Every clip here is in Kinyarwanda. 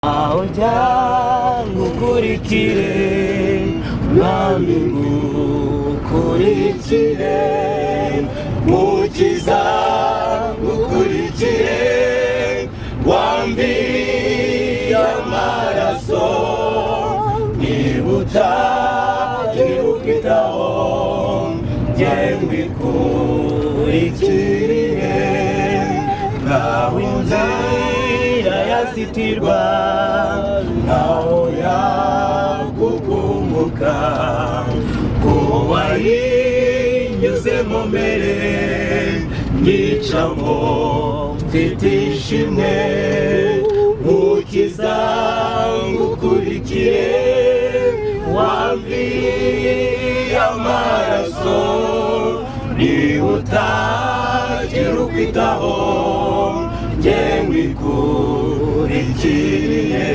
Ujya ngukurikire mwami ngukurikire mukiza ngukurikire wambiye amaraso ntibutagira ukwitaho njye ngwikurikire ngaho inzira yasitirwa naho yakukumuka kuba yinyuzemo mbere nyicamo mfite ishimwe mukiza ngukurikire wambiye amaraso ntibutagira ukwitaho njye ngwikurikire.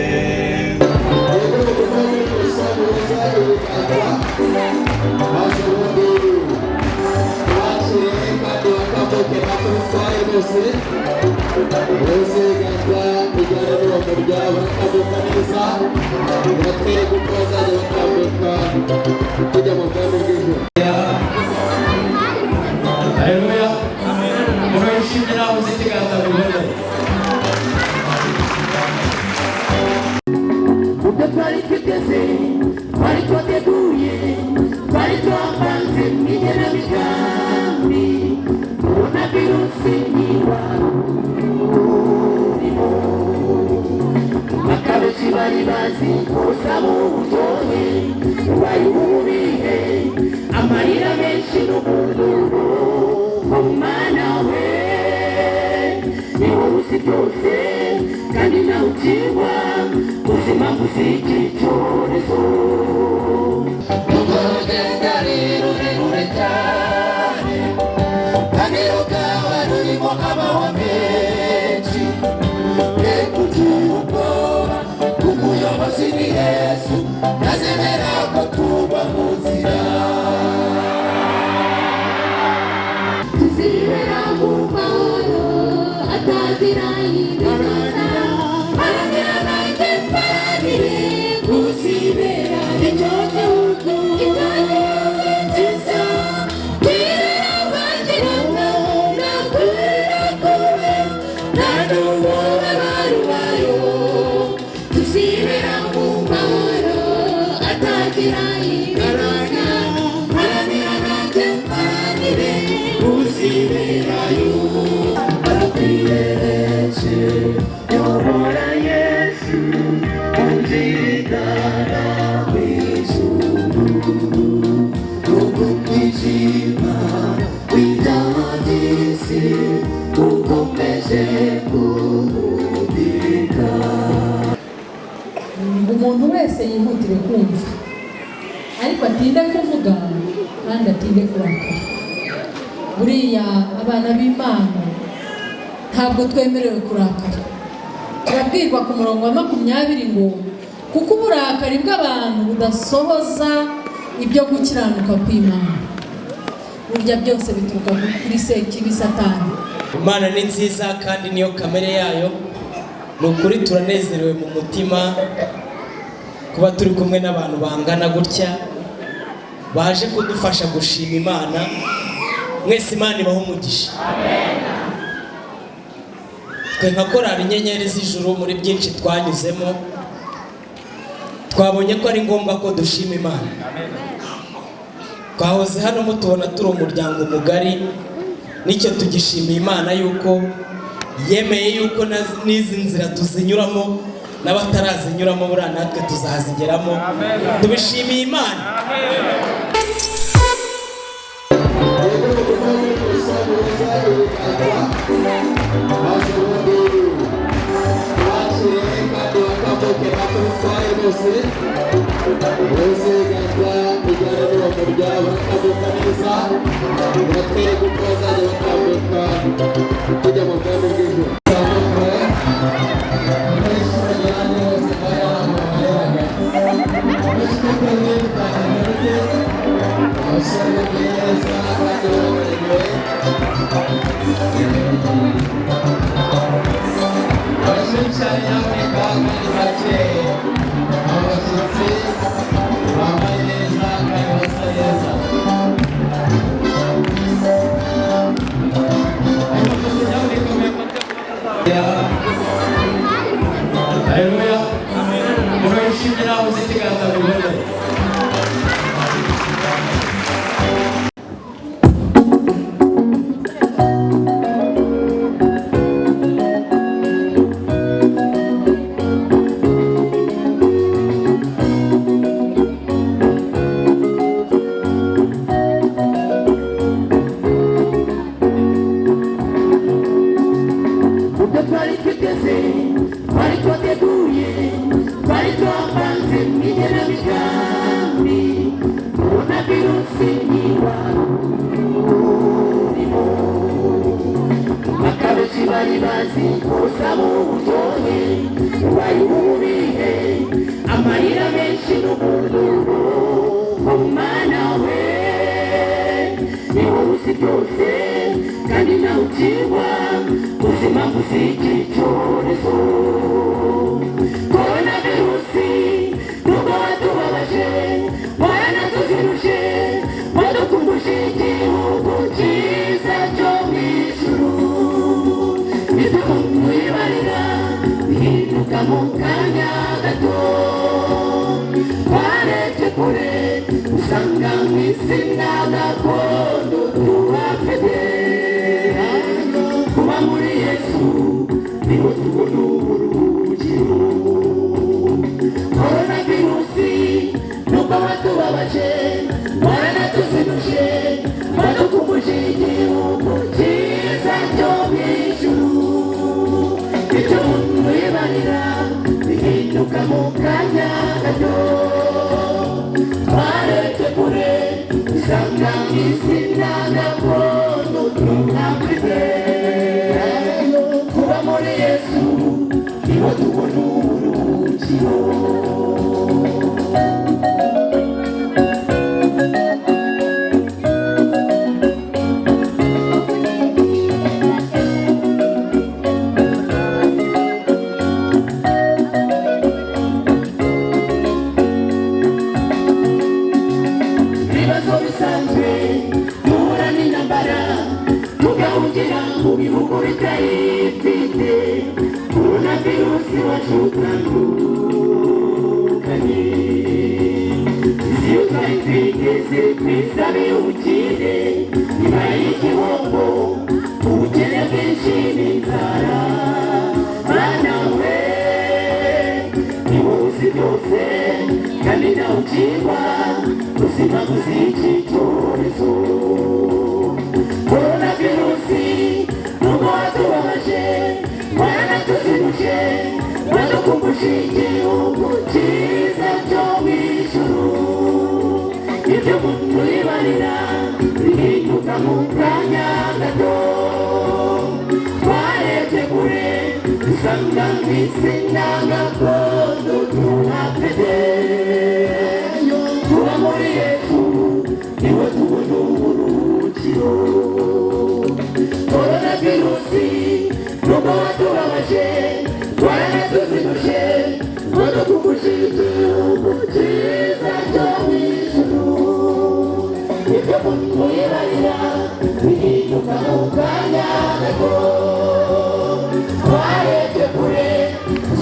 Haleluya. Murashimira uzitigata bibone. Ubwo twari twiteze twari twateguye twari twapanze igenamigambi korona virusi ntiwarurimo akabenshi bari bazi kosa mu buryohe bari bubihe amarira menshi n'umuriro mu mana we ni wowe uzi byose kandi nawe ukirwa ubuzima bufite icyorezo urugendo rurerure cyane kandi rukaba rurimo amahwa menshi reka ugira ubwoba umuyobozi ni Yesu ntazemera ko tuba mu nzira tuzibera mu mahoro atagira imibonano Usibera icyote uko nziza Kirera bagirana nakurira kure Nanuwowe barubayo Tusibera mu mahoro atagira imbaraga Haranira nanjye mparanire Usibera y'ubu Arakwiyereje Yohora Yesu Unzigana w'ijuru Ukukwijima w'itagisi Ukomeje kumudika Umuntu wese yihutire kumva ariko atinde kuvuga kandi atinde kurakara buriya abana b'Imana ntabwo twemerewe kurakara turabwirwa ku murongo wa 20 ngo kuko uburakari bw'abantu budasohoza ibyo gukiranuka kw'Imana burya byose bituruka kuri Sekibi Satani. Imana ni nziza kandi niyo kamere yayo nukuri turanezerewe mu mutima kuba turi kumwe n'abantu bangana gutya baje kudufasha gushima Imana mwese Imana ibaho umugisha. Amen. Twe nka korali inyenyeri z'ijuru muri byinshi twanyuzemo twabonye ko ari ngombwa ko dushima Imana. Twahoze hano mutubona turi umuryango mugari nicyo tugishimiye Imana yuko yemeye yuko n'izi nzira tuzinyuramo n'abatarazinyuramo buriya natwe tuzazigeramo tubishimiye Imana. Saya Haleluya. Murayishimira uzikiganza bibone.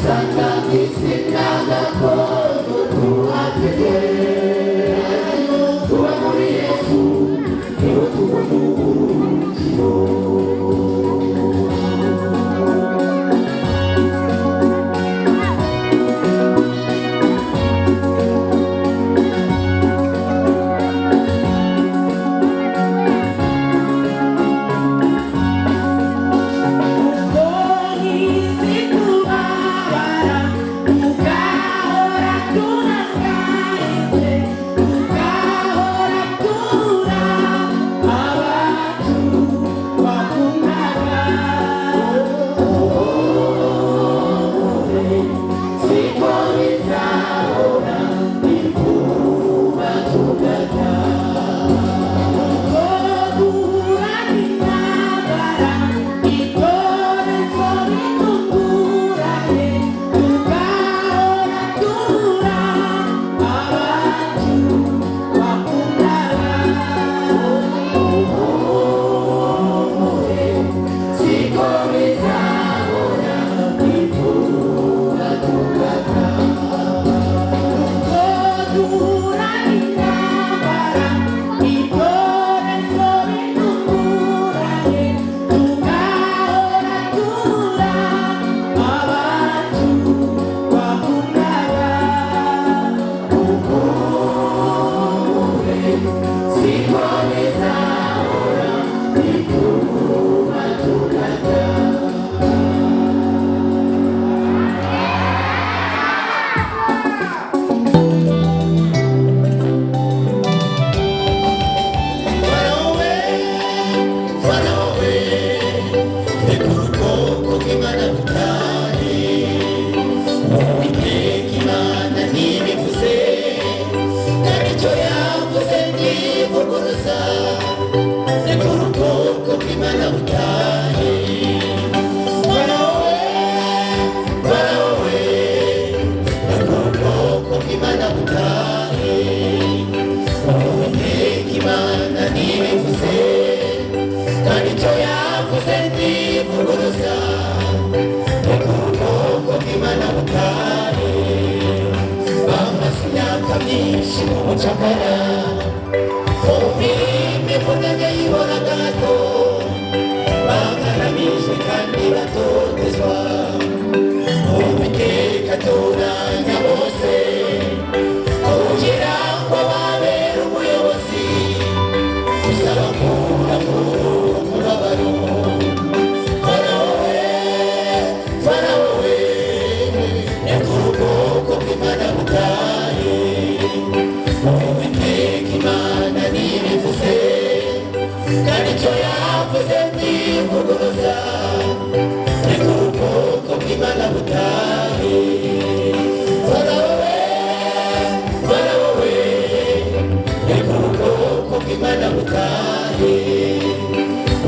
Sanga misi nanga ko imyaka myinshi mu bucakara mu mirimo ivunanye yihoraga gato bakanamijwe kandi batotezwa Uwiteka atoranya bose kugira ngo babere umuyobozi usaba kura umubabaro Farawo we reka ubwoko bw'Imana butahe Uwiteka Imana ntibivuze kandi icyo yavuze ntivuguruza reka ubwoko bw'Imana butahe Farawo we reka ubwoko bw'Imana butahe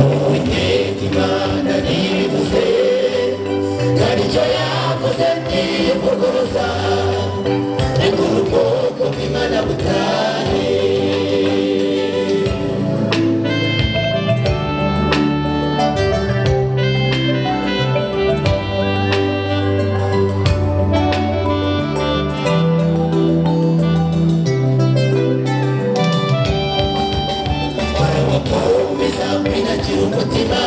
Uwiteka Imana ntibivuze kandi icyo yavuze ntivuguruza reka ubwoko bw'Imana butahe Minagira umutima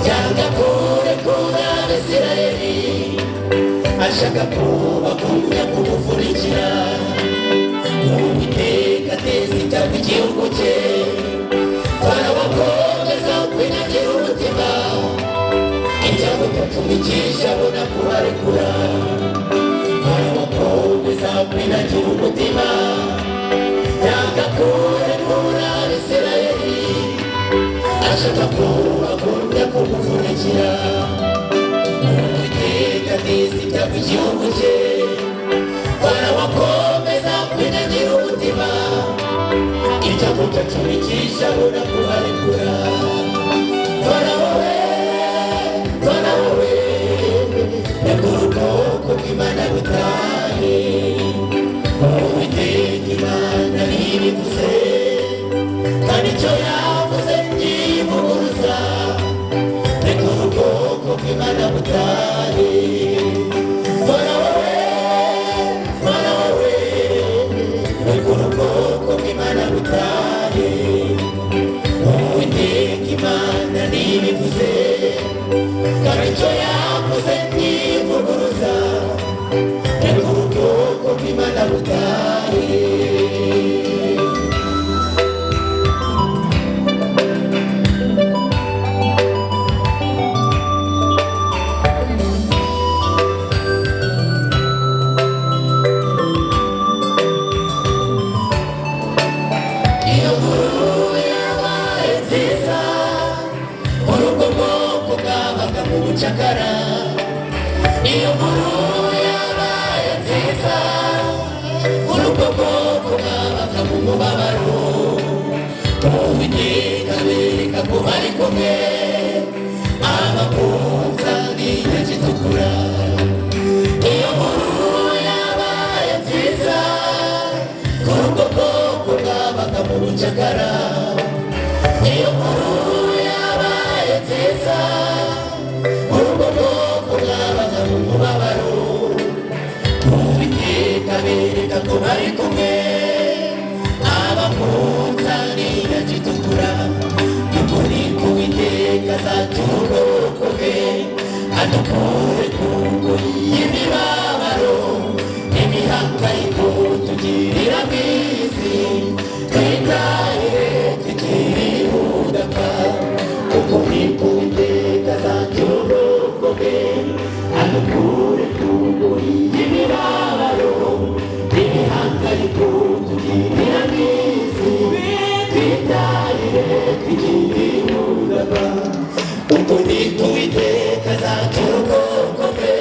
yanga kurekura Abisirayeli ashaka kubagumya kumuvurikira Uwiteka ateza ibyago igihugu cye Farawo akomeza kwinagira umutima ibyago byatumikisha abona kubarekura Farawo akomeza kwinagira umutima yanga kurekura Abisirayeli ashaka kubagumya kumuvurikira Uwiteka ateza ibyago igihugu cye Farawo akomeza kwinagira umutima ibyago byatumikisha abona kubarekura Farawo we reka ubwoko bw'Imana butahe Uwiteka Imana ntibivuze kandi icyo yavuze ntivuguruza reka ubwoko bw'Imana butahe Farawo we reka ubwoko bw'Imana butahe Uwiteka Imana ntibivuze kandi icyo yavuze ntivuguruza reka ubwoko bw'Imana butahe Chakara, iyo nkuru yabaye nziza, urugo bwoko bwabaga mu mubabaro, Uwiteka abereka ko bari kumwe, abakunza n'inyanja itukura. Iyo nkuru yabaye nziza, urugo bwoko bwabaga mu bucakara, iyo nkuru yabaye nziza. Uwiteka abereka ko bari kumwe abakunza n'inyanja itukura nuko niko Uwiteka azatura ubwoko bwe adukure ku ngoyi y'imibabaro n'imihangayiko tugirira mu isi twitahire tukiri ubudapfa uko niko Uwiteka azatura ubwoko bwe adukure ku ngoyi y'imibabaro n'imihangayiko tugirira mu isi twitahire tukiri ubudapfa uko niko Uwiteka azatura ubwoko bwe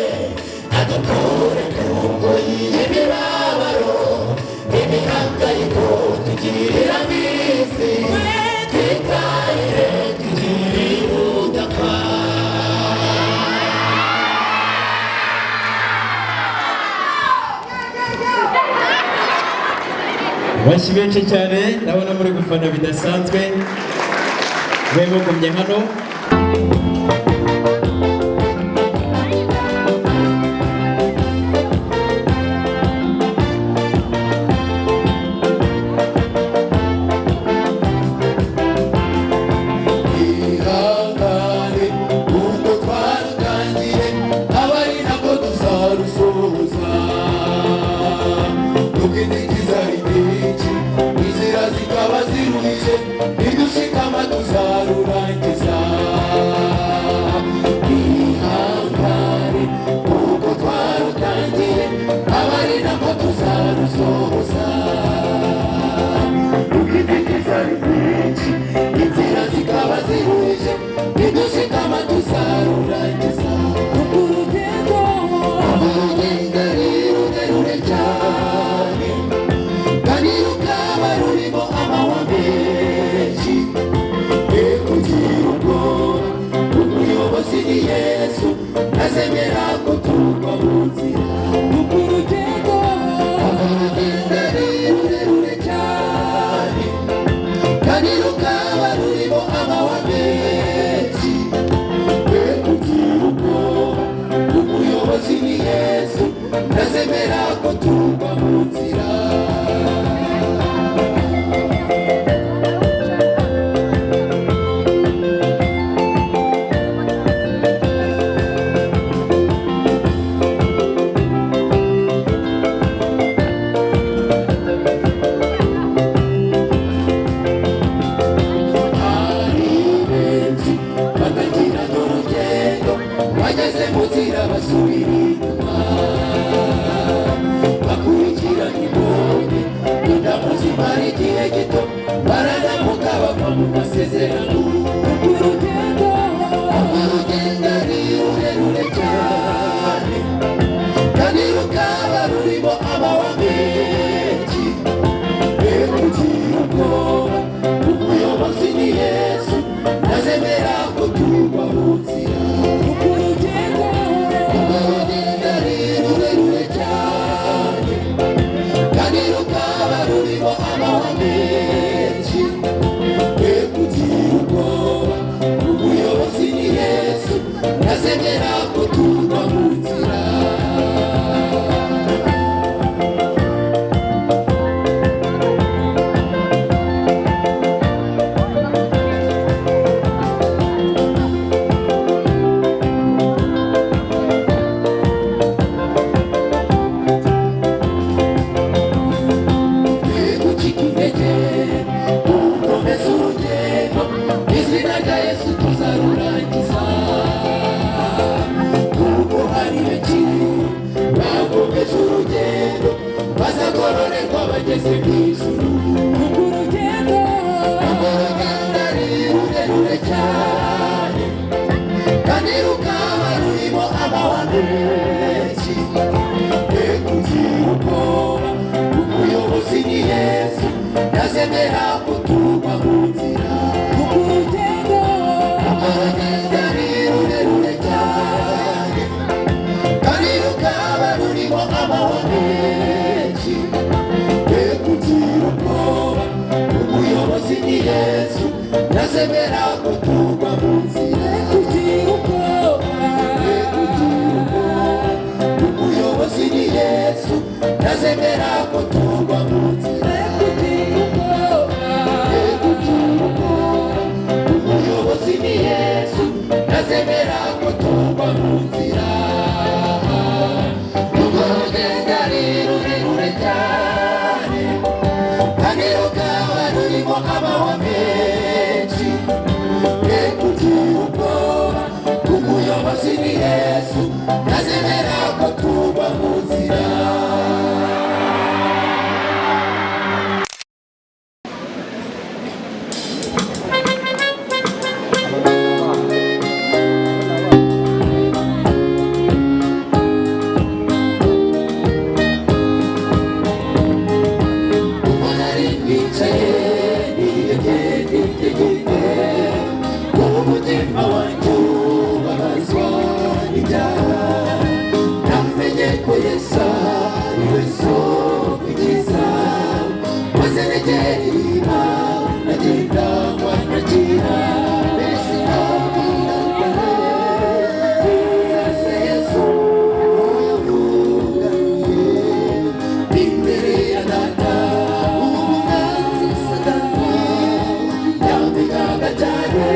adukure ku ngoyi y'imibabaro n'imihangayiko tugirira mu isi twitahire tukiri ubudapfa. Abashyi benshi cyane ndabona muri gufana bidasanzwe mwe mugumye hano inzitizi ari nyinshi inzira zikaba ziruhije nidushikama tuzarurangiza ihangane kuko twarutangiye abari nako tuzarusohoza inzitizi ari nyinshi inzira zikaba ziruhije nidushikama tuzarurangiza urugendo rurerure cyane kandi rukaba rurimo amahwa menshi kugira ubwoba umuyobozi ni Yesu ntazemera ko tugwa mu nzira urugendo rurerure cyane kandi rukaba rurimo amahwa menshi kugira ubwoba umuyobozi ni Yesu ntazemera ko tugwa mu nzira basubira inyuma bakurikira imboni indamu zimara igihe gito baranamuka bava mu masezerano urugendo ari rurerure cyane kandi rukaba rurimo amahwa menshi kugira ubwoba umuyobozi ni Yesu ntazemera ko tugwa mu nzira rurerure cyane kandi rukaba rurimo amahwa menshi kugira ubwoba umuyobozi ni Yesu ntazemera ko tugwa mu nzira bageze mu ijuru urugendo ari rurerure cyane kandi rukaba rurimo amahwa menshi kugira ubwoba umuyobozi ni Yesu ntazemera ko tugwa mu nzira urugendo ari rurerure cyane kandi rukaba rurimo amahwa menshi kugira ubwoba umuyobozi ni Yesu ntazemera ko tugwa mu nzira kugira ubwoba umuyobozi ni Yesu ntazemera ko tugwa mu nzira kugira ubwoba umuyobozi ni Yesu ntazemera ko tugwa mu nzira urugendo ari rurerure cyane kandi rukaba rurimo amahwa menshi kugira ubwoba umuyobozi ni Yesu ntazemera ko tugwa mu nzira umutima wanjye ubabazwa n'ibyaha namenye ko Yesu ari we soko ryiza maze negera iriba nagenda wanakira mbese abwira mbere Yesu yugaruye imbere ya data umwanzi Satani yambigaga cyane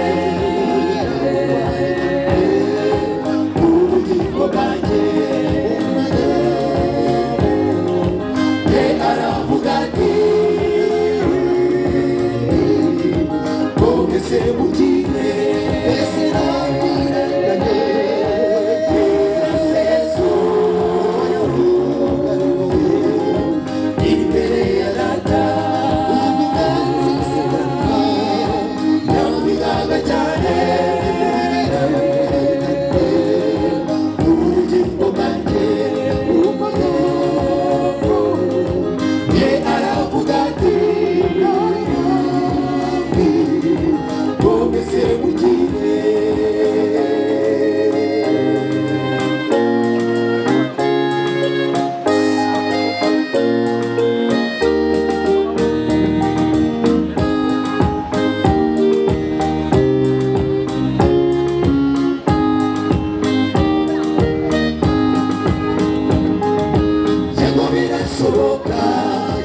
birashoboka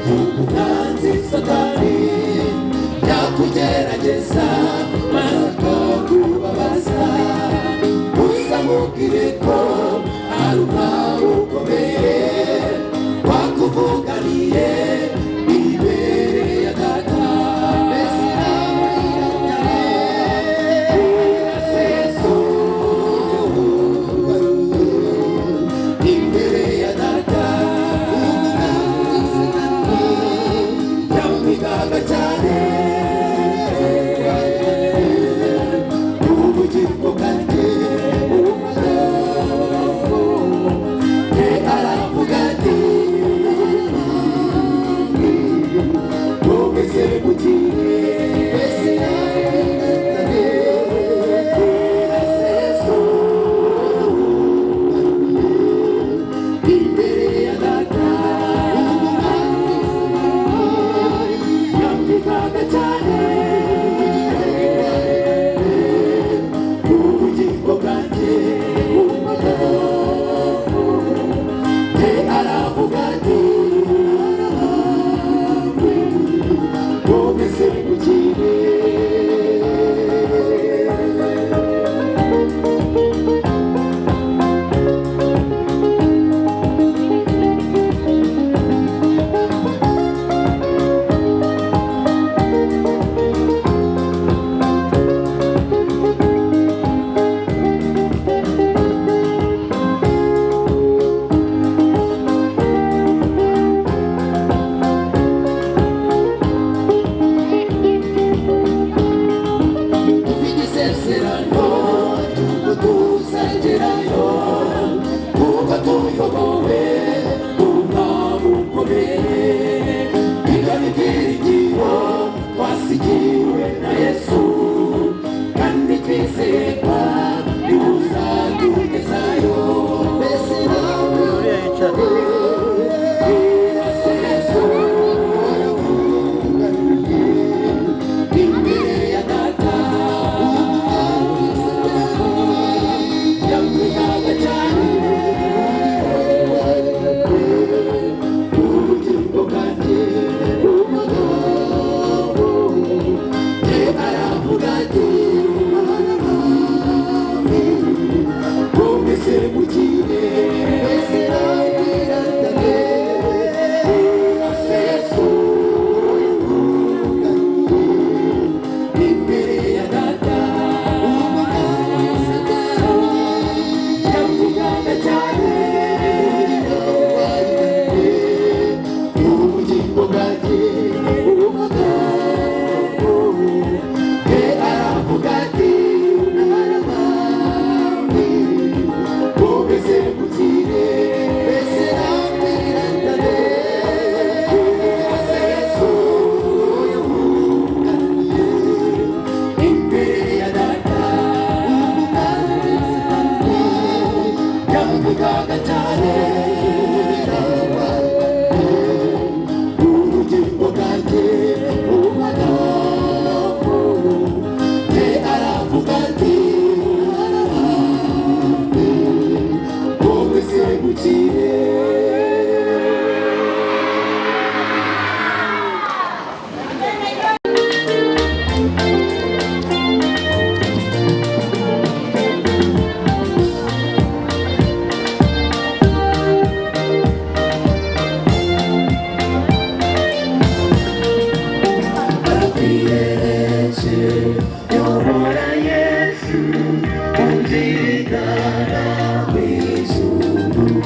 yuko umwanzi satani yakugerageza maze akakubabaza gusa mubwire ko ari umwami ukomeye wakuvuganiye imbere ya data mbese nawe iraseso imbere ya data yamwigaga cyane ubugingo bwanjye aravuga ati umeze mugiye wese iraseso imbere ya data yamwigaga cyane ubugingo bwanjye aravuga ati umeze mugiye isezerano tuko tuzagerayo kuko tuyobowe n'umwami ukomeye igana ibyiringiro twasigiwe na Yesu kandi twizeye ko niwe uzatugezayo mbese nawe iraseso imbere ya data yamwigaga cyane ubugingo bwanjye aravuga ati umeze mugiye wese nawiratane iraseso imbere ya data yamwigaga cyane ubugingo bwanjye aravuga ati umeze mugiye wese nawiratane iraseso imbere ya data yamwigaga cyane ubugingo bwanjye aravuga ati umeze mugiye Yehora Yesu unzirikana mw'ijuru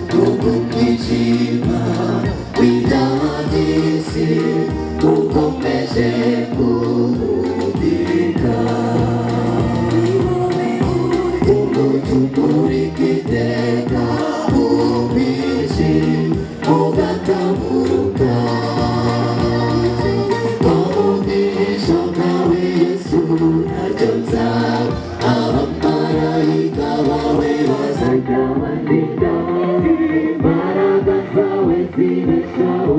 n'umwijima w'idahagije ukomeje kumurika umutumurika iteka umwijima ugatamuruka ntacyo nzaba abamarayika bawe bazajya bandika imbaraga zawe zibeshaho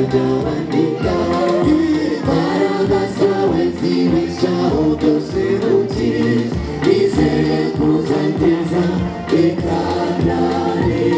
bazajabandika imbaraga zawe zibeshaho byose mukiza nizeye kuzangeza ikanane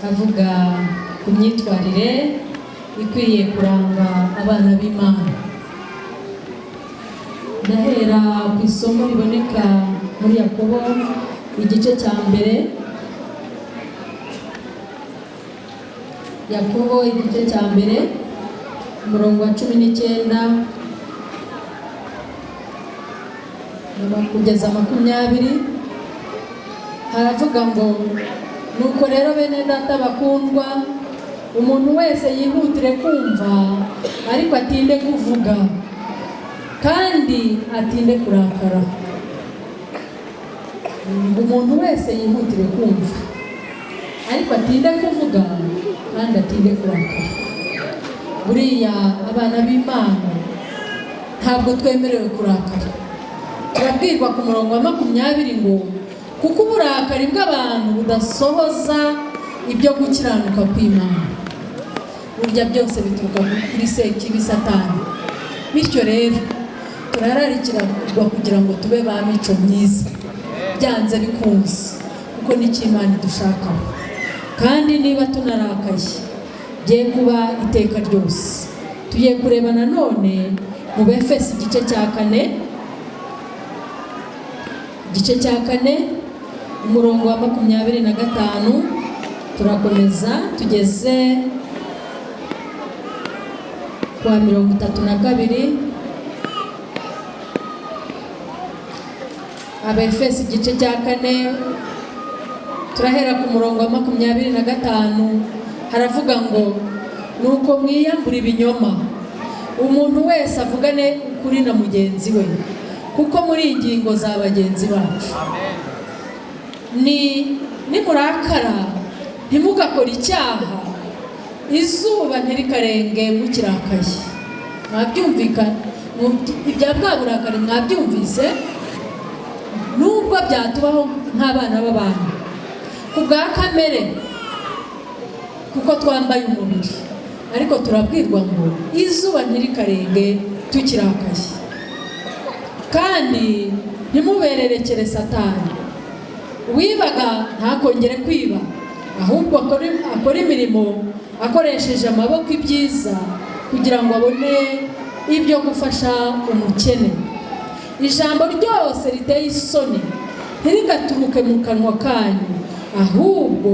avuga ku myitwarire ikwiriye kuranga abana b'Imana. Ndahera ku isomo riboneka muri Yakobo igice cya mbere. Yakobo igice cya mbere umurongo wa 19 kugeza 20. Haravuga ngo nuko rero bene data bakundwa, umuntu wese yihutire kumva ariko atinde kuvuga, kandi atinde kurakara. Umuntu wese yihutire kumva ariko atinde kuvuga, kandi atinde kurakara. Buriya abana b'Imana ntabwo twemerewe kurakara. Turabwirwa ku murongo wa 20 ngo kuko uburakari bw'abantu budasohoza ibyo gukiranuka kw'Imana. Burya byose bituruka kuri Sekibi Satani. Bityo rero turararikirwa kugira ngo tube ba mico myiza, byanze bikunze, kuko n'icyo Imana idushakaho. Kandi niba tunarakaye bye kuba iteka ryose. Tugiye kureba nanone mu Befeso igice cya 4 umurongo wa 25. Turakomeza tugeze kwa 32. Abefesi igice cya 4 turahera ku murongo wa 25 haravuga ngo nuko mwiyambura ibinyoma umuntu wese avugane ukuri na mugenzi we kuko muri ingingo za bagenzi bacu. Nimurakara ntimugakora icyaha izuba ntirikarenge mukirakaye. Mwabyumvikana ibya bwa burakari mwabyumvise nubwo byatubaho nk'abana b'abantu ku bwa kamere kuko twambaye umubiri, ariko turabwirwa ngo izuba ntirikarenge tukirakaye. Kandi ntimubererekere Satani. Uwibaga ntakongere kwiba, ahubwo akora imirimo akoresheje amaboko ibyiza kugira ngo abone ibyo gufasha umukene. Ijambo ryose riteye isoni ntirigaturuke mu kanwa kanyu, ahubwo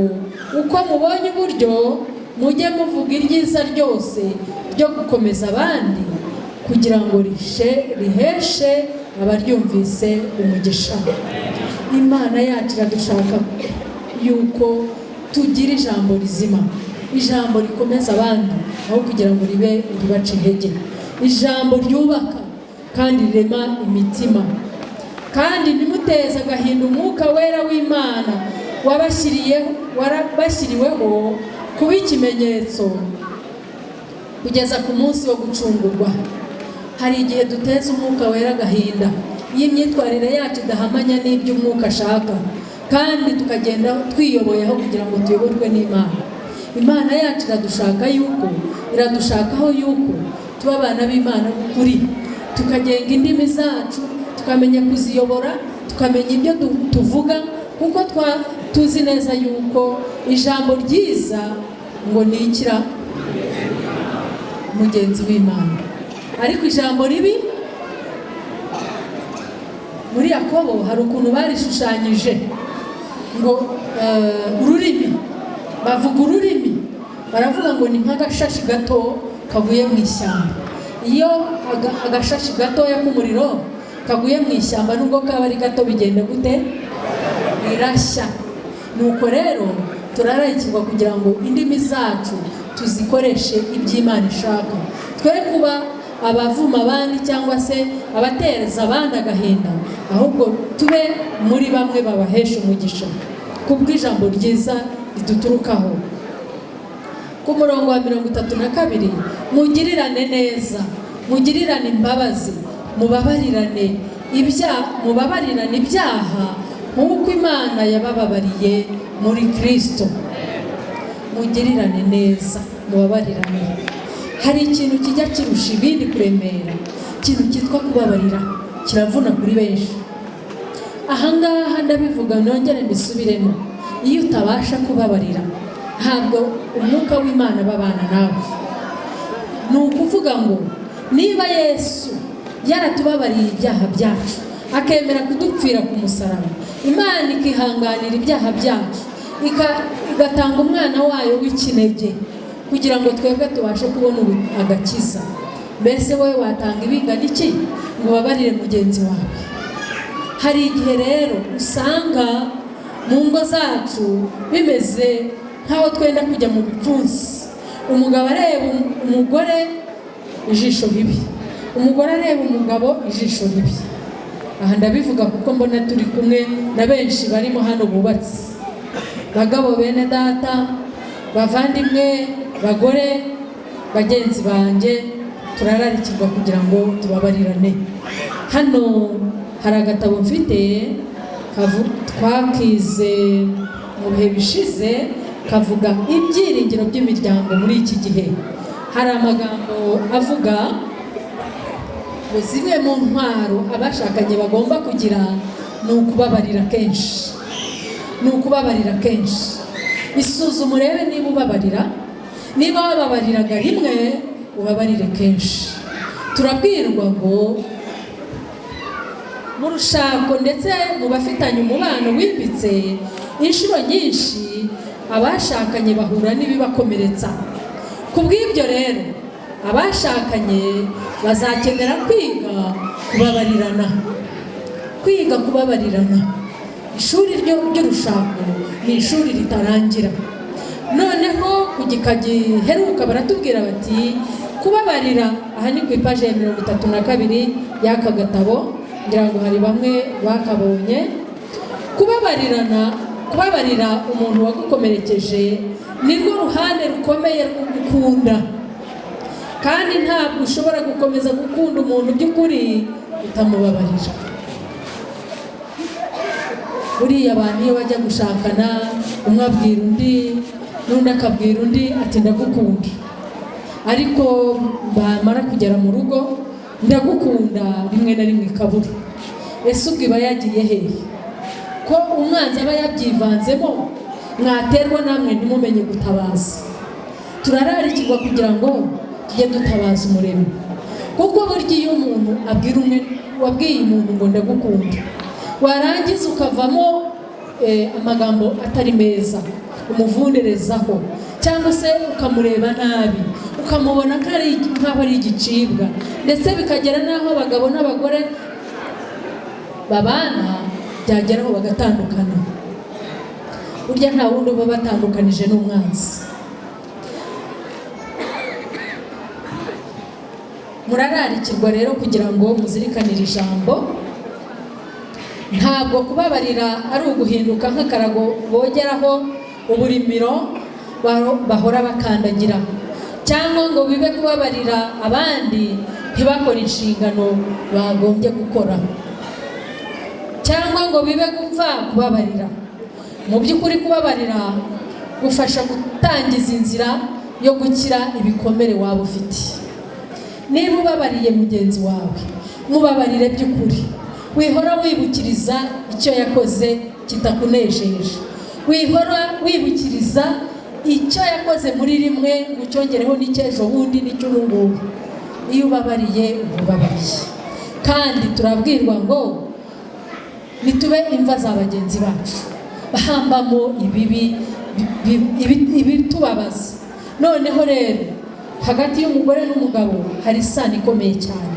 uko mubonye uburyo mujye muvuga iryiza ryose ryo gukomeza abandi kugira ngo riheshe abaryumvise umugisha. Imana yacu iradushaka yuko tugira ijambo rizima, ijambo rikomeza abandi aho kugira ngo ribace intege, ijambo ryubaka kandi rirema imitima. Kandi nimuteze agahinda umwuka wera w'Imana wabashyiriweho kuba ikimenyetso kugeza ku munsi wo gucungurwa. Hari igihe duteza umwuka wera agahinda iyo imyitwarire yacu idahamanya n'ibyo umwuka ashaka, kandi tukagenda twiyoboyeho kugira ngo tuyoborwe n'Imana. Imana yacu iradushakaho yuko tuba abana b'Imana kuri, tukagenga indimi zacu, tukamenya kuziyobora, tukamenya ibyo tuvuga, kuko tuzi neza yuko ijambo ryiza ngo nikira mugenzi w'Imana, ariko ijambo ribi muri Yakobo hari ukuntu barishushanyije ngo ururimi, bavuga ururimi baravuga ngo ni nk'agashashi gato kaguye mu ishyamba. Iyo agashashi gatoya k'umuriro kaguye mu ishyamba nubwo kaba ari gato bigenda gute? Birashya. Nuko rero turarayikirwa kugira ngo indimi zacu tuzikoreshe iby'Imana ishaka, twe kuba abavuma abandi cyangwa se abatereza abandi agahinda, ahubwo tube muri bamwe babahesha umugisha kubw'ijambo ryiza riduturukaho. Ku murongo wa 32 mugirirane neza, mugirirane imbabazi, mubabarirane ibyaha nk'uko Imana yabababariye muri Kristo. Mugirirane neza, mubabarirane. Hari ikintu kijya kirusha ibindi kuremera, ikintu cyitwa kubabarira, kiravuna kuri benshi. Ahangaha ndabivuga nongere mbisubiremo, iyo utabasha kubabarira ntabwo umwuka w'Imana babana nawe. Ni ukuvuga ngo niba Yesu yaratubabariye ibyaha byacu akemera kudupfira ku musaraba, Imana ikihanganira ibyaha byacu igatanga umwana wayo w'ikinege kugira ngo twebwe tubashe kubona agakiza, mbese wowe watanga ibingana iki ngo ubabarire mugenzi wawe? Hari igihe rero usanga mu ngo zacu bimeze nk'aho twenda kujya mu bipfunsi. Umugabo areba umugore ijisho ribi, umugore areba umugabo ijisho ribi. Aha ndabivuga kuko mbona turi kumwe na benshi barimo hano bubatse. Bagabo bene data, bavandimwe, bagore, bagenzi banjye, turararikirwa kugira ngo tubabarirane. Hano hari agatabo mfite twakize mu bihe bishize kavuga ibyiringiro by'imiryango muri iki gihe. Hari amagambo avuga ngo zimwe mu ntwaro abashakanye bagomba kugira ni ukubabarira kenshi. Ni ukubabarira kenshi. Isuzume urebe niba ubabarira, niba wababariraga rimwe ubabarire kenshi. Turabwirwa ngo mu rushako ndetse mu bafitanye umubano wimbitse, inshuro nyinshi abashakanye bahura n'ibibakomeretsa. Kubw'ibyo rero abashakanye bazakenera kwiga kubabarirana. kwiga kubabarirana. Ishuri ry'urushako ni ishuri ritarangira. Noneho ku gika giheruka baratubwira bati kubabarira, aha ni ku ipaje ya 32 y'aka gatabo, ngira ngo hari bamwe bakabonye. Kubabarira umuntu wagukomerekeje nirwo ruhande rukomeye rwo gukunda, kandi ntabwo ushobora gukomeza gukunda umuntu by'ukuri utamubabarira. Buriya abantu iyo bajya gushakana, umwe abwira undi n'undi akabwira undi ati ndagukunda, ariko bamara kugera mu rugo ndagukunda rimwe na rimwe ikabura. Ese ubwo iba yagiye hehe? Ko umwanzi aba yabyivanzemo, mwaterwa namwe ntimumenye gutabaza. Turararikirwa kugira ngo tujye dutabaza Umuremyi, kuko burya iyo umuntu wabwiye umuntu ngo ndagukunda, warangiza ukavamo amagambo atari meza umuvunderezaho, cyangwa se ukamureba nabi, ukamubona nk'aho ari igicibwa, ndetse bikagera n'aho abagabo n'abagore babana byageraho bagatandukana. Burya nta wundi uba batandukanije n'umwanzi. Murararikirwa rero kugira ngo muzirikanire ijambo. Ntabwo kubabarira ari uguhinduka nk'akarago bogeraho uburimiro bahora bakandagira, cyangwa ngo bibe kubabarira abandi ntibakore inshingano bagombye gukora, cyangwa ngo bibe gupfa kubabarira. Mu by'ukuri kubabarira gufasha gutangiza inzira yo gukira ibikomere waba ufite. Niba ubabariye mugenzi wawe, mubabarire by'ukuri. Wihora wibukiriza icyo yakoze kitakunejeje, wihora wibukiriza icyo yakoze muri rimwe ngo cyongereho n'icyejo bundi n'icy'ubu. Iyo ubabariye ubabariye. Kandi turabwirwa ngo nitube imva za bagenzi bacu, bahambamo ibitubabaza. Noneho rero hagati y'umugore n'umugabo hari isano ikomeye cyane.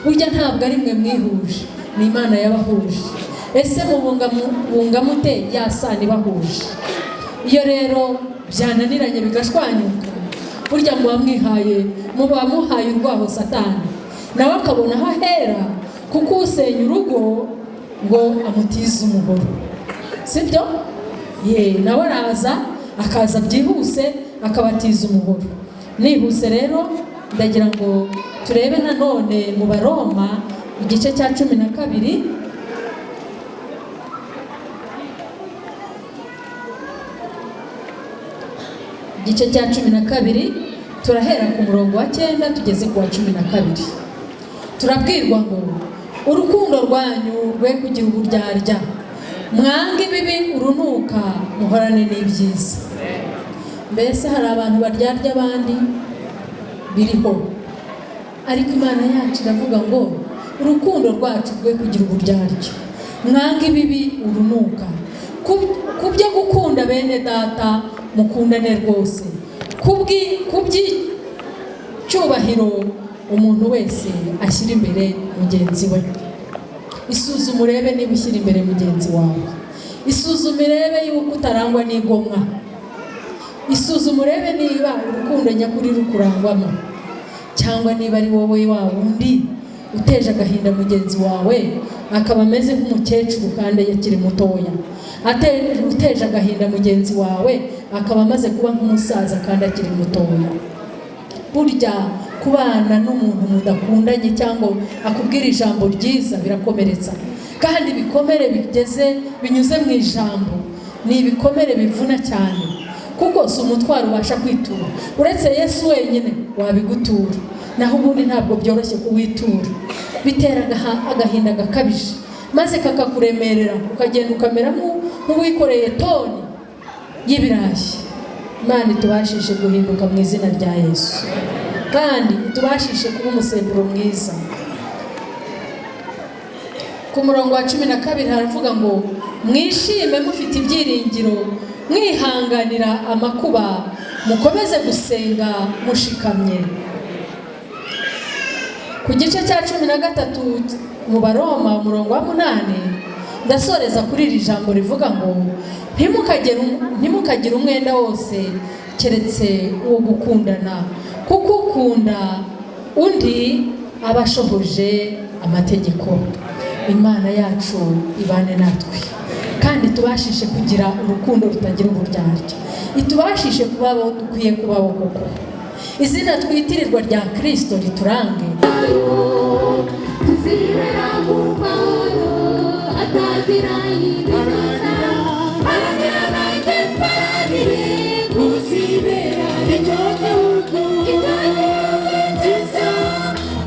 Burya ntabwo ari mwe mwihuje, ni Imana yabahuje. Ese mubunga mute ya sano ibahuje? Iyo rero byananiranye bigashwanyuka, burya muba muhaye urwaho Satani, nawe akabona aho ahera, kuko usenya urugo ngo amutize umuhoro, sibyo? Nawe akaza byihuse akabatiza umuhoro. Nihuse rero ndagira ngo turebe nanone mu Baroma igice cya 12, igice cya 12 turahera ku murongo wa 9 tugeze ku wa 12. Turabwirwa ngo urukundo rwanyu rwe kugira uburyarya, mwange ibibi urunuka, muhorane n'ibyiza. Mbese hari abantu baryarya abandi? Biriho. Ariko Imana yacu iravuga ngo urukundo rwacu rwe kugira uburyarya, mwange ibibi urunuka. Kubyo gukunda bene data mukundane rwose, cyubahiro umuntu wese ashyira imbere mugenzi we. Isuzume urebe niba ushyira imbere mugenzi wawe. Isuzume urebe yuko utarangwa n'igomwa. Isuzume urebe niba urukundo nyakuri rukurangwamo, cyangwa niba ari wowe wa wundi uteje agahinda mugenzi wawe akaba ameze nk'umukecuru kandi yakiri mutoya, uteje agahinda mugenzi wawe akaba amaze kuba nk'umusaza kandi akiri mutoya. Burya kubana n'umuntu mudakundanye cyangwa akubwira ijambo ryiza birakomeretsa, kandi ibikomere binyuze mu ijambo ni ibikomere bivuna cyane, kuko si umutwaro ubasha kwitura. Uretse Yesu wenyine wabigutura, naho ubundi ntabwo byoroshye kuwitura. Bitera agahinda gakabije, maze kakakuremerera ukagenda ukamera nk'uwikoreye toni y'ibirayi. Imana itubashishe guhinduka mu izina rya Yesu, kandi itubashishe kuba umusemburo mwiza. Ku murongo wa 12 haravuga ngo mwishime mufite ibyiringiro, mwihanganira amakuba, mukomeze gusenga mushikamye. Ku gice cya 13 mu Baroma umurongo wa 8 ndasoreza kuri iri jambo rivuga ngo ntimukagire umwenda wose keretse uwo gukundana, kuko ukunda undi aba ashohoje amategeko. Imana yacu ibane natwe kandi tubashishe kugira urukundo rutagira uburyarya, itubashishe kuba abo dukwiye kubaho koko. Izina twitirirwa rya Kristo riturange. Tuzibera mu mahoro atagira ibirara, haranira nanjye mparanire kuzibera icyo gihugu cyiza,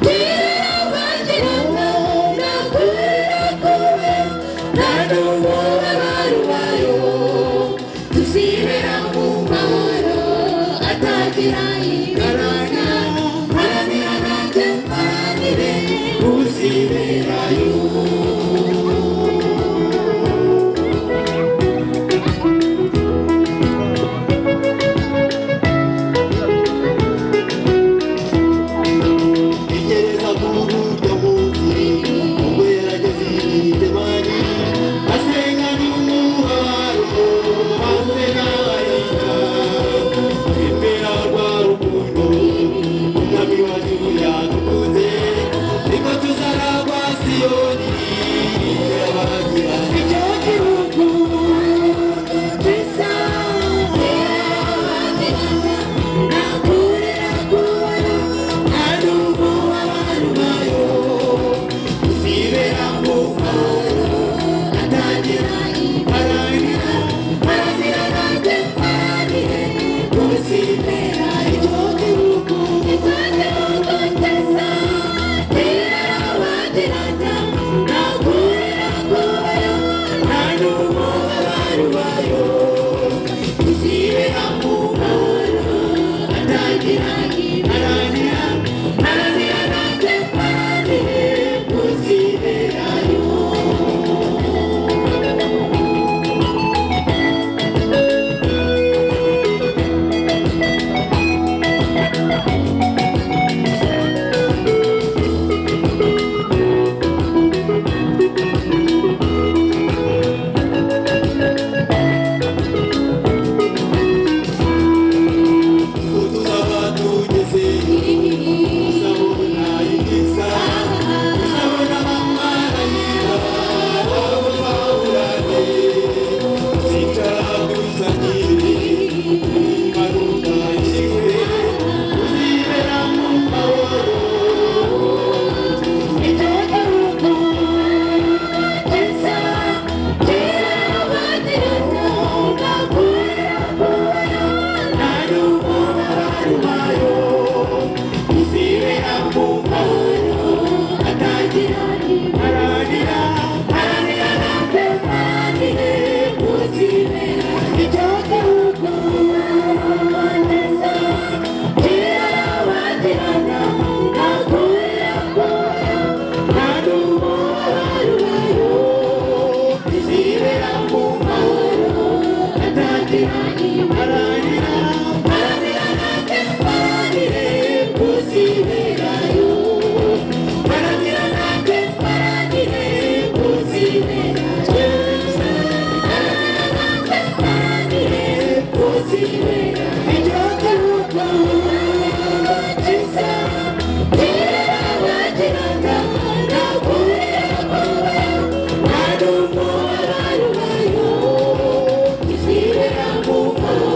tirera bagirana nakurira kube nta n'umubabaro wayo. Tuzibera mu mahoro atagira ibirara, haranira nanjye mparanire kuziberayo. Igereza ku buryo munsi ubwo yarageze itemani asenga n'umuharo hanze n'abayita imbera rwa rukundo umwami wacu yadukunze niko tuzaragwa Siyoni irabagira icyo gihugu Cyiza, nakurira kubona nta n'umubabaro wayo. uzibera mu mahoro Atagira iharanira, haranira nanjye mparanire kuzibera icyo gihugu cyiza, tirera bagirana nakurira kubayo nta n'umubabaro wayo. Tuzibera mu mahoro atagira iharanira, haranira nanjye mparanire kuziberayo. tuzaba tugeze uzabona ibyiza uzabona abamarayika abo twahoranye zicara tuzanire impanuka ishyure uzibera mu mahoro Icyo gihugu cyiza, tirera bagirana nakurira kubayo nta n'umubabaro wayo. uzibera mu mahoro Atagira iharanira, haranira nanjye mparanire kuzibera icyo gihugu cyiza, tirera bagirana nakurira kubayo nta n'umubabaro wayo. uzibera mu mahoro Atagira iharanira, haranira nanjye mparanire kuziberayo. Haranira nanjye mparanire kuziberayo. Haranira nanjye mparanire kuzibera icyo gihugu cyiza, tirera bagirana nakurira kubayo nta n'umubabaro wayo. Tuzibera mu mahoro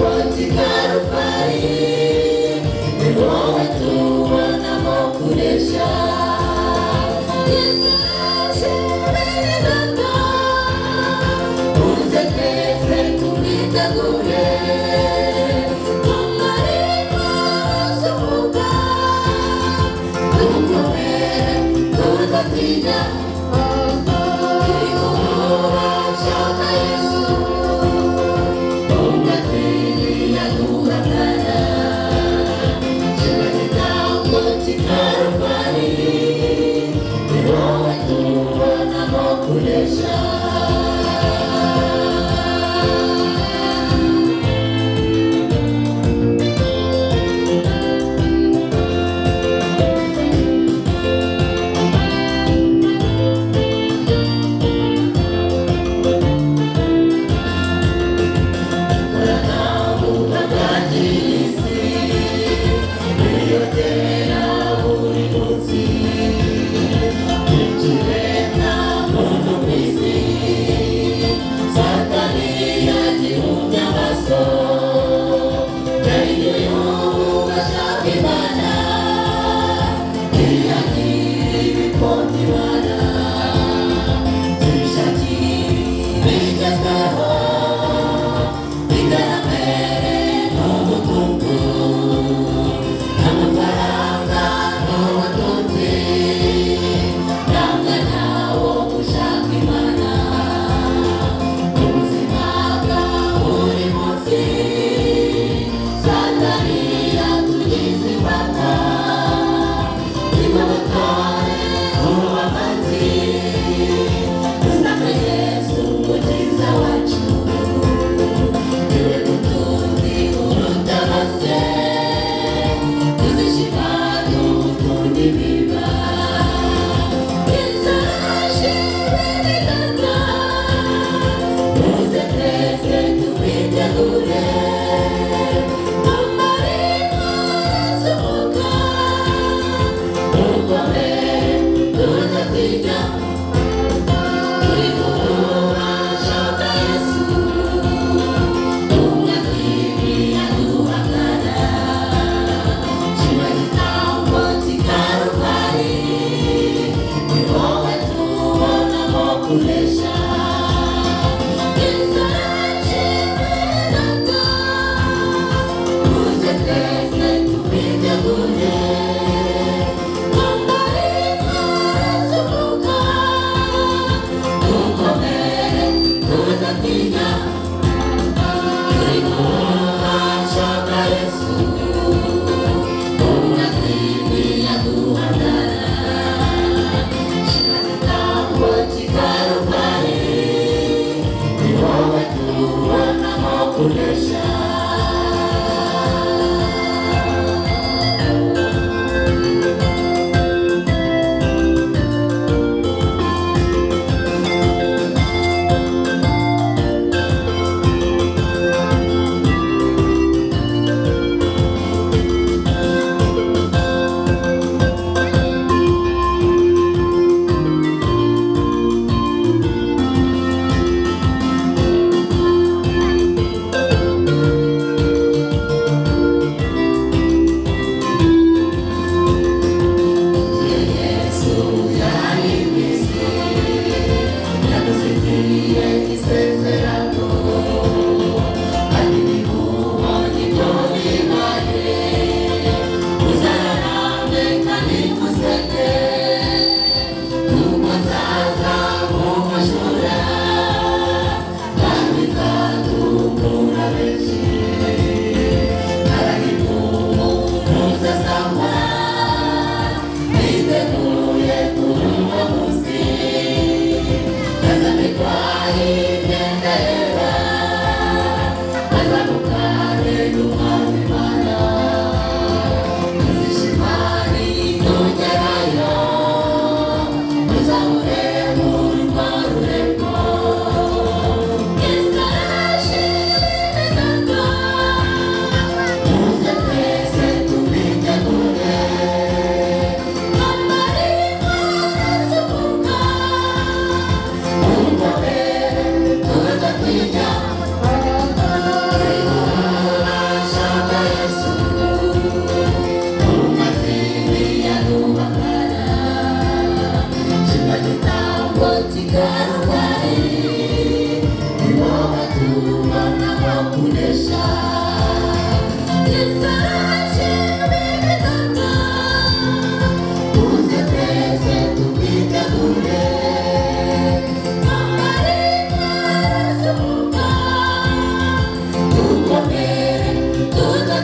Yesu,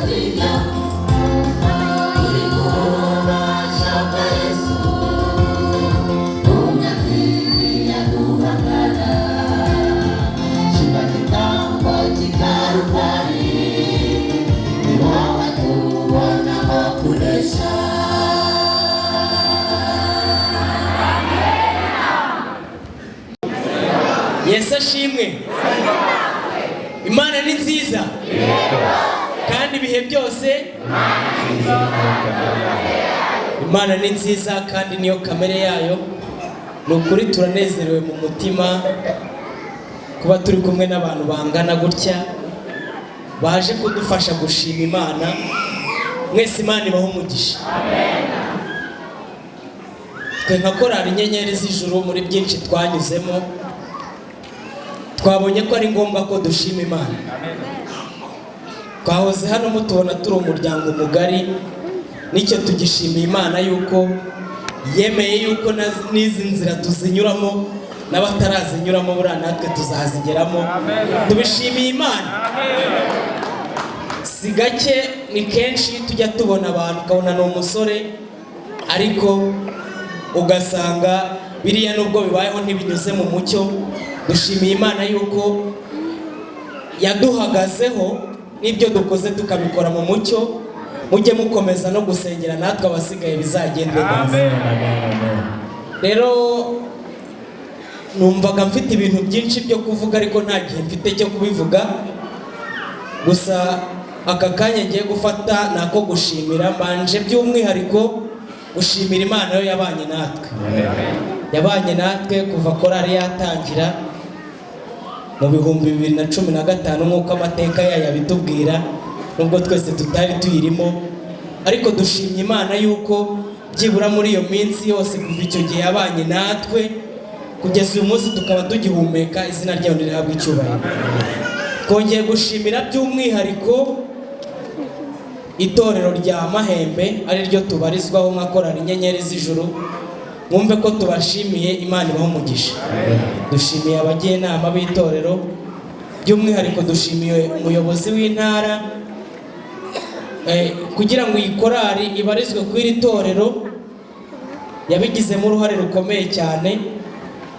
mazina uri kubasha bwa Yesu umyazini yaduhamagara shima gitambo cy'Ikaruvali ni wowe tubonamo kunesha. Yesu ashimwe. Imana ni nziza kandi ibihe byose Imana ni nziza kandi niyo kamere yayo. Ni ukuri turanezerewe mu mutima kuba turi kumwe n'abantu bangana gutya baje kudufasha gushima Imana. Mwese Imana ibahe umugisha. Twe nka korali Inyenyeri z'Ijuru muri byinshi twanyuzemo twabonye ko ari ngombwa ko dushima Imana. Twahoze hano mutubona turi umuryango mugari, nicyo tugishimiye Imana yuko yemeye yuko n'izi nzira tuzinyuramo n'abatarazinyuramo buriya natwe tuzazigeramo. Tubishimiye Imana. Si gake ni kenshi tujya tubona abantu ukabona ni umusore ariko ugasanga biriya nubwo bibayeho ntibinyuze mu mucyo. Dushimiye Imana yuko yaduhagazeho n'ibyo dukoze tukabikora mu mucyo. Mujye mukomeza no gusengera natwe abasigaye bizagende neza. Rero numvaga mfite ibintu byinshi byo kuvuga ariko nta gihe mfite cyo kubivuga. Gusa aka kanya ngiye gufata nako gushimira mbanje by'umwihariko gushimira Imana yo yabanye natwe. Yabanye natwe kuva korali yatangira mu 2015 nk'uko amateka yayo abitubwira, nubwo twese tutari tuyirimo, ariko dushimye Imana yuko byibura muri iyo minsi yose kuva icyo gihe yabanye natwe kugeza uyu munsi tukaba tugihumeka. Izina ryayo rihabwa icyubahiro. Twongeye gushimira by'umwihariko itorero rya Mahembe ari ryo tubarizwaho nka korali Inyenyeri z'Ijuru. Mwumve ko tubashimiye, Imana ibahe umugisha. Dushimiye abagiyenama b'itorero, by'umwihariko dushimiye umuyobozi w'intara kugira ngo iyi korali ibarizwe ku iri torero. Yabigizemo uruhare rukomeye cyane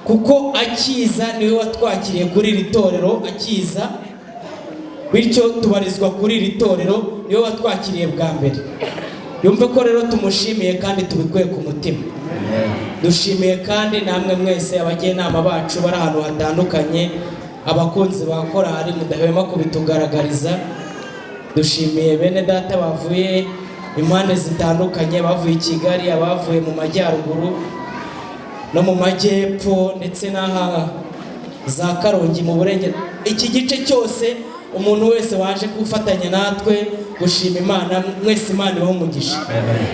kuko akiza niwe watwakiriye kuri iri torero. Akiza bityo tubarizwa kuri iri torero, niwe watwakiriye bwa mbere. Yumve ko rero tumushimiye kandi tubikuye ku mutima. Dushimiye kandi namwe mwese abagiyenama bacu bari ahantu hatandukanye, abakunzi ba korali mudahwema kubitugaragariza. Dushimiye bene data bavuye impande zitandukanye, bavuye i Kigali, abavuye mu majyaruguru no mu majyepfo ndetse n'aha za Karongi mu burengero. Iki gice cyose umuntu wese waje gufatanya natwe gushima Imana, mwese Imana ibahe umugisha.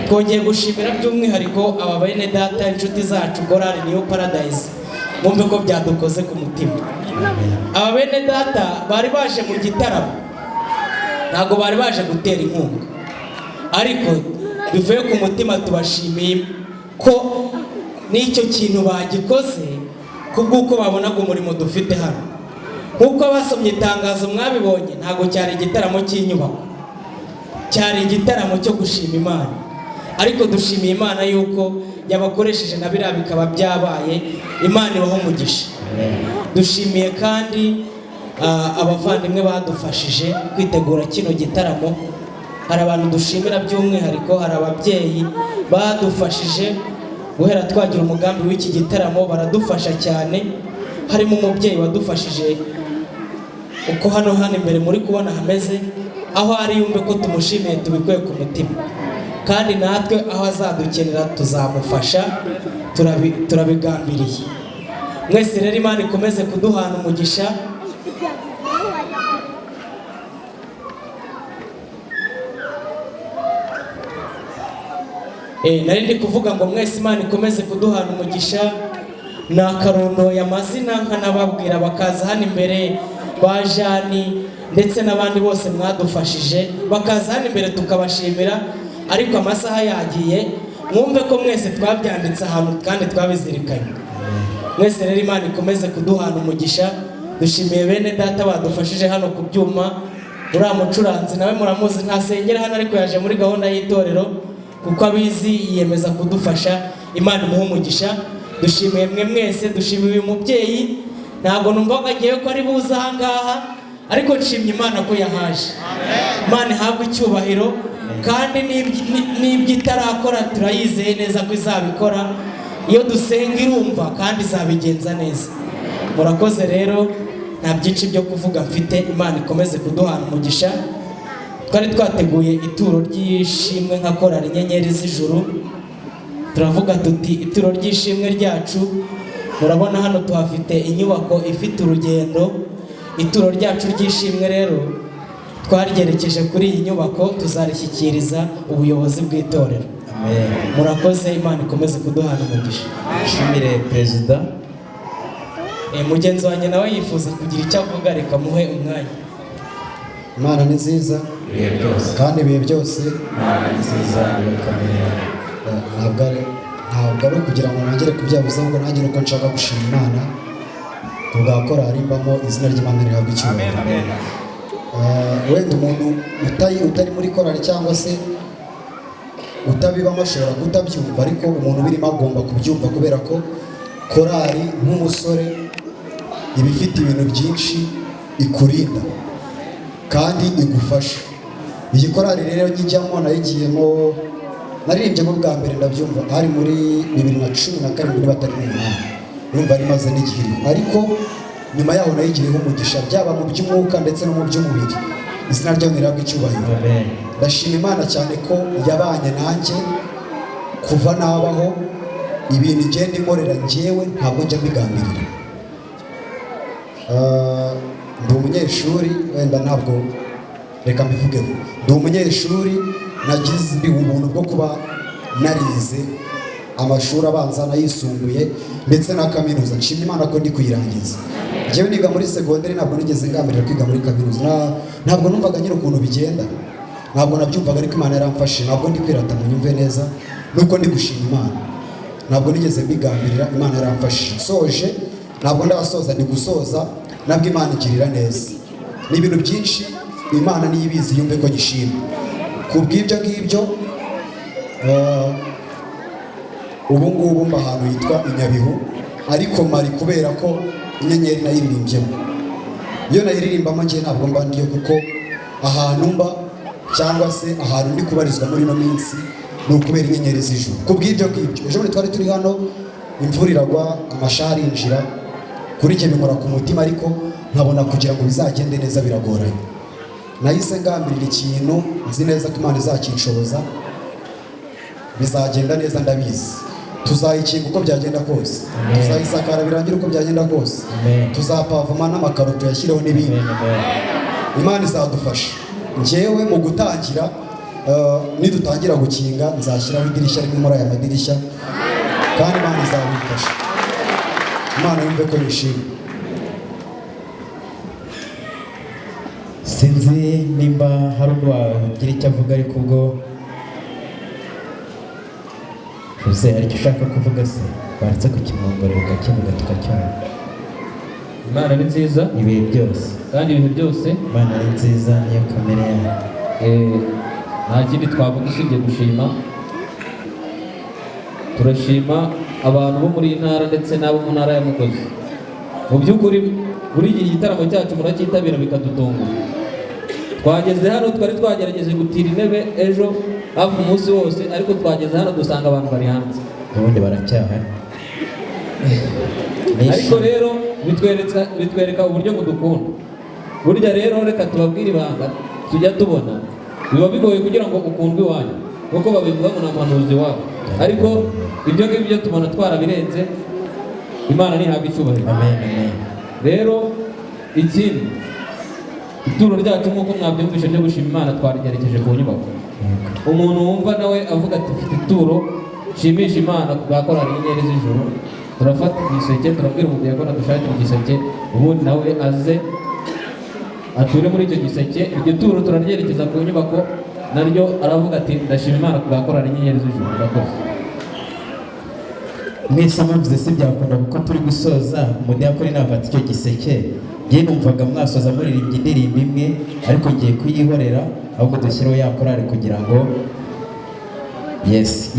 Twongeye gushimira by'umwihariko aba bene data inshuti zacu korali New Paradise. Mwumve ko byadukoze ku mutima. Aba bene data bari baje mu gitaramo, ntago bari baje gutera inkunga, ariko bivuye ku mutima tubashimiye ko n'icyo kintu bagikoze kubw'uko babonaga umurimo dufite hano. Nk'uko basomye itangazo mwabibonye, ntago cyari igitaramo cy'inyubako, cyari igitaramo cyo gushima Imana. Ariko dushimiye Imana yuko yabakoresheje na biriya bikaba byabaye. Imana ibahe umugisha. Dushimiye kandi abavandimwe badufashije kwitegura kino gitaramo. Hari abantu dushimira by'umwihariko, hari ababyeyi badufashije guhera twagira umugambi w'iki gitaramo, baradufasha cyane. Harimo umubyeyi wadufashije uko hano imbere muri kubona hameze, aho ari yumve ko tumushimiye tubikuye ku mutima. Kandi natwe aho azadukenera tuzamufasha, turabigambiriye. Mwese rero Imana ikomeze kuduhana umugisha. Nari ndi kuvuga ngo mwese Imana ikomeze kuduhana umugisha. Nakarondoye amazina nkanababwira bakaza hano imbere, ba Jani ndetse n'abandi bose mwadufashije bakaza hano imbere tukabashimira. Ariko amasaha yagiye, mwumve ko mwese twabyanditse ahantu kandi twabizirikanye. Mwese rero Imana ikomeze kuduhana umugisha. Dushimiye bene data badufashije hano ku byuma, uriya mucuranzi nawe muramuzi, ntasengera hano ariko yaje muri gahunda y'itorero kuko abizi, yiyemeza kudufasha. Imana imuhe umugisha. Dushimiye mwe mwese, dushimiye uyu mubyeyi, ntabwo numvaga agiye ko ari buze aha ngaha, ariko nshimye Imana ko yahaje. Imana ihabwe icyubahiro, kandi n'ibyo itarakora turayizeye neza ko izabikora. Iyo dusenga irumva kandi izabigenza neza. Murakoze rero, nta byinshi byo kuvuga mfite. Imana ikomeze kuduhana umugisha. Twari twateguye ituro ry'ishimwe nka korali Inyenyeri z'Ijuru, turavuga tuti ituro ry'ishimwe ryacu, murabona hano tuhafite inyubako ifite urugendo. Ituro ryacu ry'ishimwe rero twaryerekeje kuri iyi nyubako, tuzarishyikiriza ubuyobozi bw'itorero. Murakoze, Imana ikomeze kuduhana umugisha. Nshimire perezida. Mugenzi wanjye nawe yifuza kugira icyo avuga, reka muhe umwanya. Imana ni nziza kandi ibihe byose. Imana ni nziza, niyo kamere yayo. Ntabwo ari ukugira ngo nongere kubyabuza, ngo nanjye nuko nshaka gushima Imana kubwa korali mbamo, izina ry'Imana rihabwa icyubahiro. Wenda umuntu utari muri korali cyangwa se utabibamo ashobora kutabyumva, ariko umuntu ubirimo agomba kubyumva, kubera ko korali nk'umusore iba ifite ibintu byinshi ikurinda kandi igufasha. Iyi korali rero njyamo, nayigiyemo, naririmbyemo bwa mbere ndabyumva hari muri 2017 niba atari 2018, urumva ari maze n'igihe, ariko nyuma yaho nayigiriyeho umugisha, byaba mu by'umwuka ndetse no mu by'umubiri. Izina ryayo nirihabwa icyubahiro. Ndashima Imana cyane ko yabanye nanjye kuva nabaho. Ibintu igenda inkorera njyewe ntabwo njya mbigambirira. Ndi umunyeshuri, wenda ntabwo reka mbivugeho, ndi umunyeshuri, nagize ubuntu bwo kuba narize amashuri abanza n'ayisumbuye ndetse na kaminuza. Nshimye Imana ko ndi kuyirangiza. Njyewe niga muri segonderi, ntabwo nigeze ngambirira kwiga muri kaminuza. Ntabwo numvaga nyine ukuntu bigenda, ntabwo nabyumvaga, ariko Imana yaramfashe. Ntabwo ndi kwirata mu nyumve neza, nuko ndi gushima Imana. Ntabwo nigeze mbigambirira, Imana yaramfashije. Nsoje, ntabwo ndasoza, ndi gusoza, nabwo Imana igirira neza. Ni ibintu byinshi Imana niyo ibizi, yumve ko gishima. Ku bw'ibyo ngibyo, ubu ngubu mba ahantu hitwa i Nyabihu, ariko mari kubera ko Inyenyeri nayiririmbyemo. Iyo nayiririmbamo njye ntabwo mba ndiyo, kuko ahantu mba cyangwa se ahantu ndi kubarizwa muri ino minsi ni ukubera Inyenyeri z'Ijuru. Ku bw'ibyo ngibyo, ejo bundi twari turi hano, imvura iragwa, amashaha arinjira, kuri njye binkora ku mutima, ariko nkabona kugira ngo bizagende neza biragoranye. Nahise ngambirira ikintu, nzi neza ko Imana izakinshoboza, bizagenda neza, ndabizi. Tuzayikinga uko byagenda kose, tuzayisakara birangira uko byagenda kose, tuzapavoma n'amakaro tuyashyireho n'ibindi. Imana izadufasha. Njyewe mu gutangira, nidutangira gukinga, nzashyiraho idirishya rimwe muri aya madirishya, kandi Imana izabifasha. Imana yumve ko yishimye. Sinzi nimba hari undi wagira icyo avuga, ariko ubwo Jose hari icyo ushaka kuvuga se, baretse kukimwongorera ukakivuga tukacyumva. Imana ni nziza ibihe byose, kandi ibihe byose. Imana ni nziza, niyo kamere yayo. Nta kindi twavuga usibye gushima. Turashima abantu bo muri iyi ntara ndetse n'abo mu ntara ya Mukozi. Mu by'ukuri buri gihe igitaramo cyacu muracyitabira bikadutungura. Twageze hano, twari twagerageje gutira intebe ejo hafi umunsi wose, ariko twageze hano dusanga abantu bari hanze, ubundi baracyaha. ariko rero bitwereka uburyo mudukunda. Burya rero reka tubabwire ibanga tujya tubona, biba bigoye kugira ngo ukundwe iwanyu, kuko babivuga ngo ni amanuzi wabo, ariko ibyo ngibyo tubona twarabirenze. Imana nihabwa icyubahiro. Amen, amen. Rero ikindi, ituro ryacu nk'uko mwabyumvishe ryo gushima Imana twarigerekeje ku nyubako. Umuntu wumva nawe avuga ati mfite ituro shimisha Imana bwa korali Inyenyeri z'Ijuru, turafata igiseke, turabwira umubyeyi ko nadushakira igiseke, ubundi nawe aze ature muri icyo giseke. Iryo turo turaryerekeza ku nyubako, naryo aravuga ati ndashima Imana bwa korali Inyenyeri z'Ijuru. mwese muvuze si byakunda kuko turi gusoza umudiyakoni nafata icyo giseke njye numvaga mwasoza muririmbye indirimbo imwe ariko ngiye kuyihorera ahubwo dushyireho ya korari kugira ngo yes